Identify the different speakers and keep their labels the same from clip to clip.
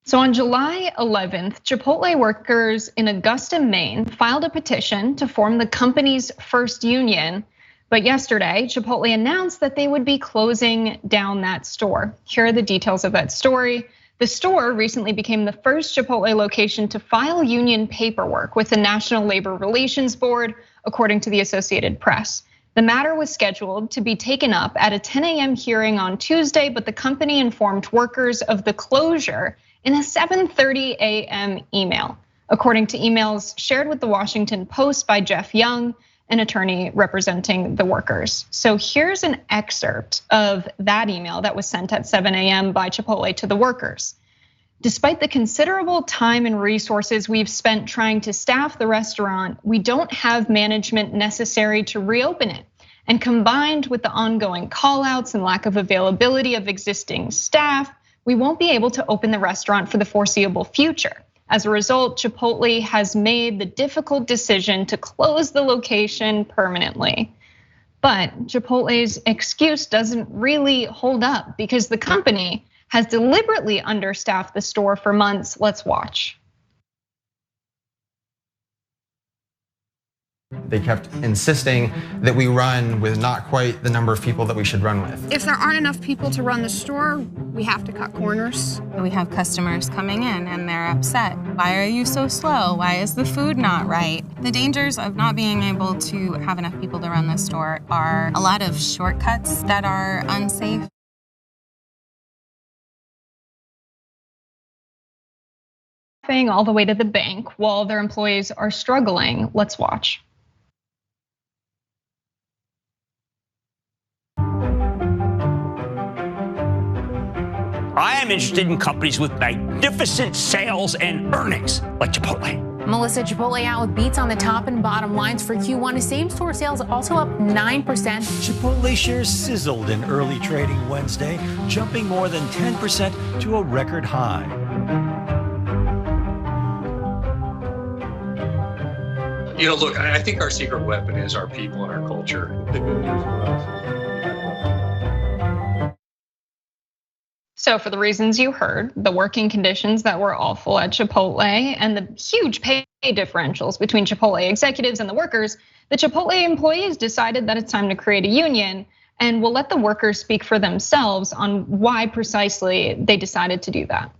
Speaker 1: So on July 11th, Chipotle workers in Augusta, Maine filed a petition to form the company's first union. But yesterday, Chipotle announced that they would be closing down that store. Here are the details of that story. The store recently became the first Chipotle location to file union paperwork with the National Labor Relations Board, according to the Associated Press. The matter was scheduled to be taken up at a 10 a.m. hearing on Tuesday, but the company informed workers of the closure in a 7:30 a.m. email, according to emails shared with the Washington Post by Jeff Young, an attorney representing the workers. So here's an excerpt of that email that was sent at 7 a.m. by Chipotle to the workers. Despite the considerable time and resources we've spent trying to staff the restaurant, we don't have management necessary to reopen it. And combined with the ongoing call-outs and lack of availability of existing staff, we won't be able to open the restaurant for the foreseeable future. As a result, Chipotle has made the difficult decision to close the location permanently. But Chipotle's excuse doesn't really hold up because the company has deliberately understaffed the store for months. Let's watch.
Speaker 2: They kept insisting that we run with not quite the number of people that we should run with.
Speaker 3: If there aren't enough people to run the store, we have to cut corners.
Speaker 4: We have customers coming in and they're upset. Why are you so slow? Why is the food not right? The dangers of not being able to have enough people to run the store are a lot of shortcuts that are unsafe.
Speaker 1: All the way to the bank while their employees are struggling. Let's watch.
Speaker 5: I am interested in companies with magnificent sales and earnings like Chipotle.
Speaker 6: Melissa, Chipotle out with beats on the top and bottom lines for Q1. Same-store sales also up 9%.
Speaker 7: Chipotle shares sizzled in early trading Wednesday, jumping more than 10% to a record high.
Speaker 8: Look, I think our secret weapon is our people and our culture. The good news for us.
Speaker 1: So for the reasons you heard, the working conditions that were awful at Chipotle and the huge pay differentials between Chipotle executives and the workers, the Chipotle employees decided that it's time to create a union, and we'll let the workers speak for themselves on why precisely they decided to do that.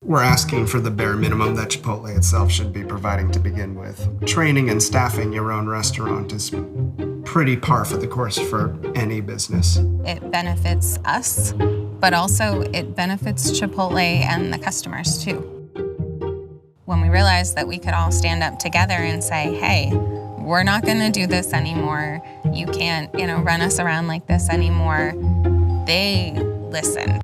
Speaker 9: We're asking for the bare minimum that Chipotle itself should be providing to begin with. Training and staffing your own restaurant is pretty par for the course for any business.
Speaker 4: It benefits us, but also it benefits Chipotle and the customers too. When we realized that we could all stand up together and say, hey, we're not gonna do this anymore. You can't, run us around like this anymore. They listened.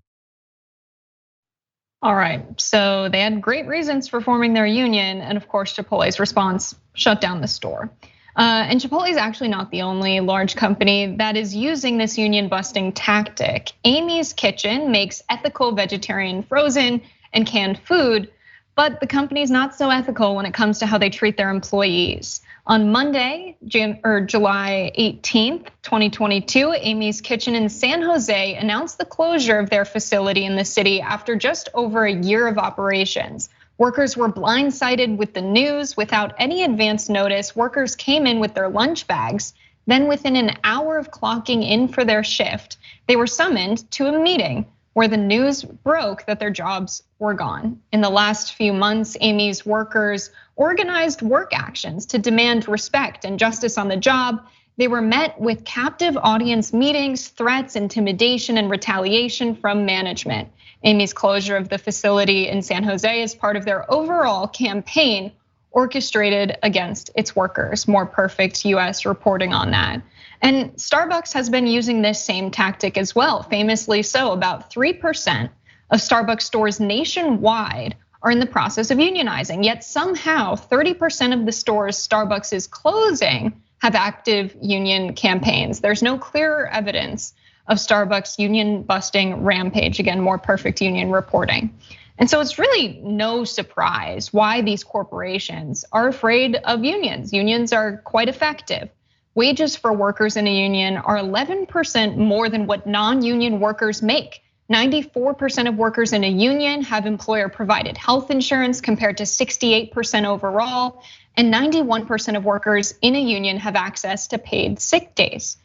Speaker 1: All right, so they had great reasons for forming their union, and of course, Chipotle's response shut down the store. And Chipotle is actually not the only large company that is using this union busting tactic. Amy's Kitchen makes ethical vegetarian frozen and canned food, but the company's not so ethical when it comes to how they treat their employees. On Monday, July 18th, 2022, Amy's Kitchen in San Jose announced the closure of their facility in the city after just over a year of operations. Workers were blindsided with the news without any advance notice. Workers came in with their lunch bags. Then within an hour of clocking in for their shift, they were summoned to a meeting where the news broke that their jobs were gone. In the last few months, Amy's workers organized work actions to demand respect and justice on the job. They were met with captive audience meetings, threats, intimidation, and retaliation from management. Amy's closure of the facility in San Jose is part of their overall campaign orchestrated against its workers. More Perfect US reporting on that. And Starbucks has been using this same tactic as well, famously so. About 3% of Starbucks stores nationwide are in the process of unionizing, yet somehow 30% of the stores Starbucks is closing have active union campaigns. There's no clearer evidence of Starbucks union busting rampage. Again, More Perfect Union reporting. And so it's really no surprise why these corporations are afraid of unions. Unions are quite effective. Wages for workers in a union are 11% more than what non-union workers make. 94% of workers in a union have employer-provided health insurance compared to 68% overall, and 91% of workers in a union have access to paid sick days.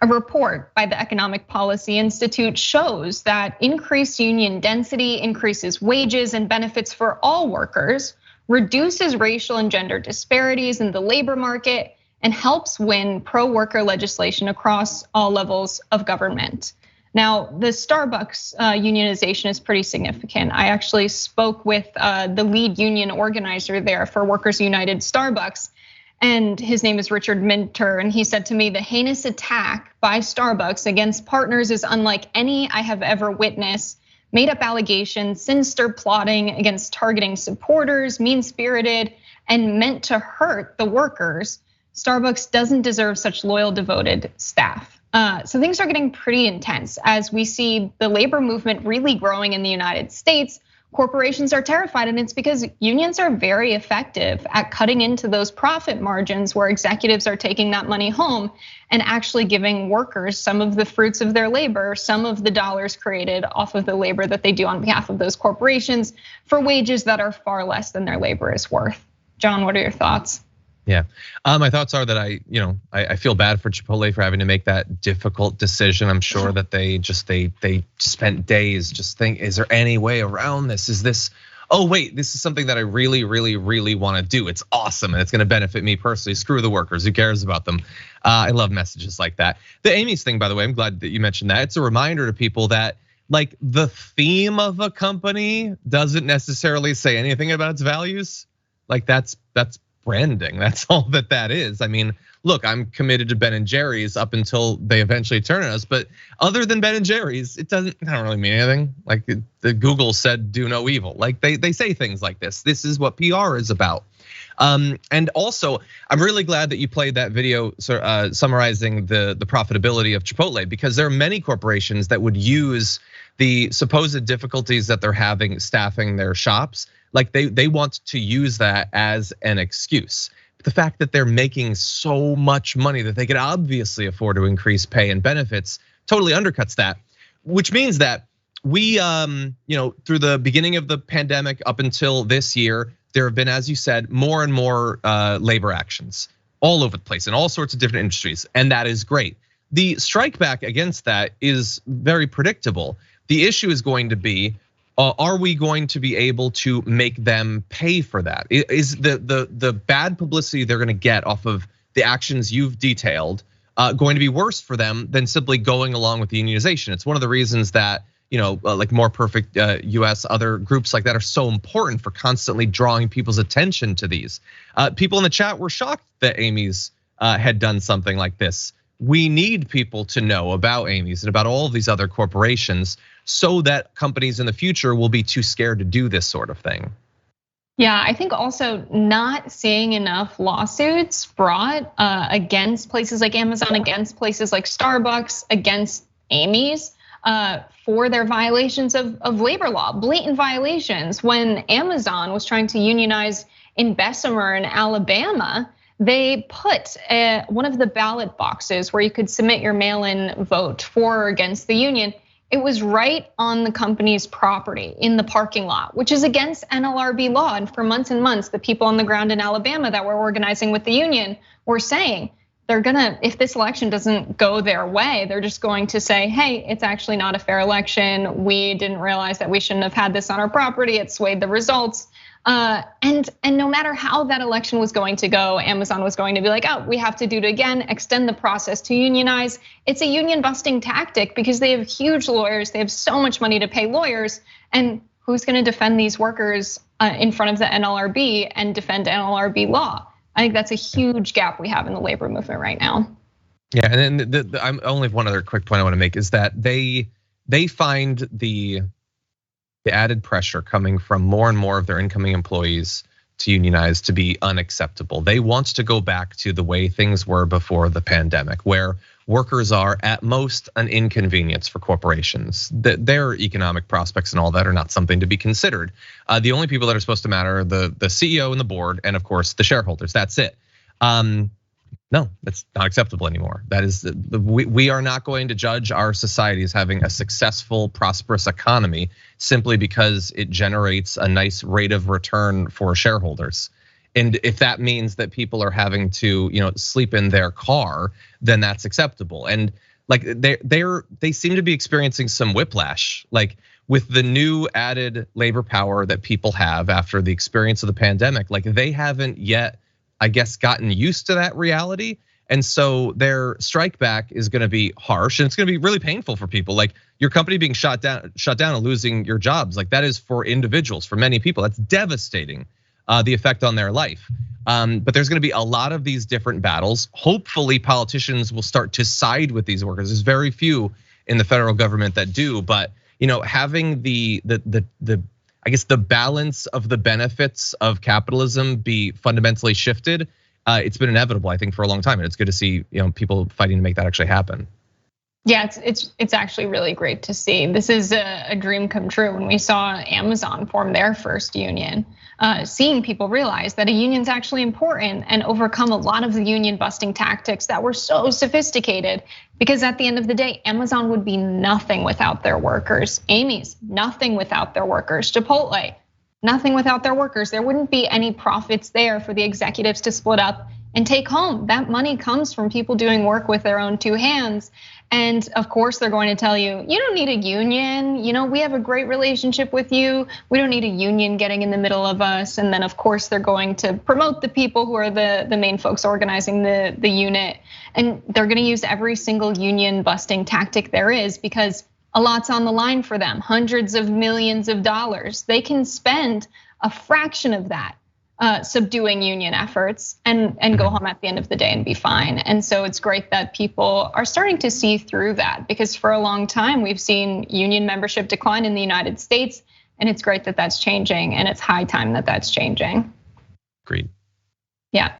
Speaker 1: A report by the Economic Policy Institute shows that increased union density increases wages and benefits for all workers, reduces racial and gender disparities in the labor market, and helps win pro-worker legislation across all levels of government. Now, the Starbucks unionization is pretty significant. I actually spoke with the lead union organizer there for Workers United Starbucks, and his name is Richard Minter, and he said to me, the heinous attack by Starbucks against partners is unlike any I have ever witnessed. Made up allegations, sinister plotting against targeting supporters, mean-spirited, and meant to hurt the workers. Starbucks doesn't deserve such loyal, devoted staff. So things are getting pretty intense as we see the labor movement really growing in the United States. Corporations are terrified, and it's because unions are very effective at cutting into those profit margins where executives are taking that money home and actually giving workers some of the fruits of their labor, some of the dollars created off of the labor that they do on behalf of those corporations for wages that are far less than their labor is worth. John, what are your thoughts?
Speaker 10: Yeah, my thoughts are that I feel bad for Chipotle for having to make that difficult decision. I'm sure that they spent days just thinking, is there any way around this? Is this, oh wait, this is something that I really want to do. It's awesome and it's going to benefit me personally. Screw the workers, who cares about them? I love messages like that. The Amy's thing, by the way, I'm glad that you mentioned that. It's a reminder to people that like the theme of a company doesn't necessarily say anything about its values. Like that's branding. That's all that is. I mean, look, I'm committed to Ben and Jerry's up until they eventually turn on us. But other than Ben and Jerry's, it don't really mean anything. Like the Google said, do no evil. Like they say things like this. This is what PR is about. And also, I'm really glad that you played that video summarizing the profitability of Chipotle, because there are many corporations that would use the supposed difficulties that they're having staffing their shops. Like they want to use that as an excuse. But the fact that they're making so much money that they could obviously afford to increase pay and benefits totally undercuts that. Which means that we, through the beginning of the pandemic up until this year, there have been, as you said, more and more labor actions all over the place in all sorts of different industries, and that is great. The strike back against that is very predictable. The issue is going to be, are we going to be able to make them pay for that? Is the bad publicity they're going to get off of the actions you've detailed going to be worse for them than simply going along with the unionization? It's one of the reasons that like More Perfect US, other groups like that are so important for constantly drawing people's attention to these. People in the chat were shocked that Amy's had done something like this. We need people to know about Amy's and about all of these other corporations so that companies in the future will be too scared to do this sort of thing.
Speaker 1: Yeah, I think also not seeing enough lawsuits brought against places like Amazon, against places like Starbucks, against Amy's for their violations of labor law, blatant violations. When Amazon was trying to unionize in Bessemer in Alabama, they put one of the ballot boxes where you could submit your mail-in vote for or against the union. It was right on the company's property in the parking lot, which is against NLRB law. And for months and months, the people on the ground in Alabama that were organizing with the union were saying they're gonna, if this election doesn't go their way, they're just going to say, hey, it's actually not a fair election. We didn't realize that we shouldn't have had this on our property. It swayed the results. And no matter how that election was going to go, Amazon was going to be like, oh, we have to do it again, extend the process to unionize. It's a union busting tactic because they have huge lawyers. They have so much money to pay lawyers. And who's going to defend these workers in front of the NLRB and defend NLRB law? I think that's a huge gap we have in the labor movement right now.
Speaker 10: Yeah, and then I'm only one other quick point I want to make is that they find the added pressure coming from more and more of their incoming employees to unionize to be unacceptable. They want to go back to the way things were before the pandemic, where workers are at most an inconvenience for corporations. Their economic prospects and all that are not something to be considered. The only people that are supposed to matter are the CEO and the board, and of course the shareholders. That's it. No, that's not acceptable anymore. That is, we are not going to judge our society as having a successful, prosperous economy simply because it generates a nice rate of return for shareholders. And if that means that people are having to, sleep in their car, then that's acceptable. And like they seem to be experiencing some whiplash, like with the new added labor power that people have after the experience of the pandemic. Like they haven't yet, I guess, gotten used to that reality. And so their strike back is gonna be harsh and it's gonna be really painful for people. Like your company being shut down and losing your jobs, like that is for individuals, for many people, that's devastating, the effect on their life. But there's gonna be a lot of these different battles. Hopefully politicians will start to side with these workers. There's very few in the federal government that do, but having the I guess the balance of the benefits of capitalism be fundamentally shifted. It's been inevitable, I think, for a long time, and it's good to see people fighting to make that actually happen.
Speaker 1: Yeah, it's actually really great to see. This is a dream come true when we saw Amazon form their first union. Seeing people realize that a union's actually important and overcome a lot of the union busting tactics that were so sophisticated. Because at the end of the day, Amazon would be nothing without their workers. Amy's nothing without their workers. Chipotle, nothing without their workers. There wouldn't be any profits there for the executives to split up and take home. That money comes from people doing work with their own two hands. And of course, they're going to tell you, you don't need a union. We have a great relationship with you. We don't need a union getting in the middle of us. And then of course, they're going to promote the people who are the main folks organizing the unit. And they're gonna use every single union busting tactic there is because a lot's on the line for them, hundreds of millions of dollars. They can spend a fraction of that subduing union efforts and go home at the end of the day and be fine. And so it's great that people are starting to see through that because for a long time we've seen union membership decline in the United States, and it's great that that's changing, and it's high time that that's changing.
Speaker 10: Agreed.
Speaker 1: Yeah.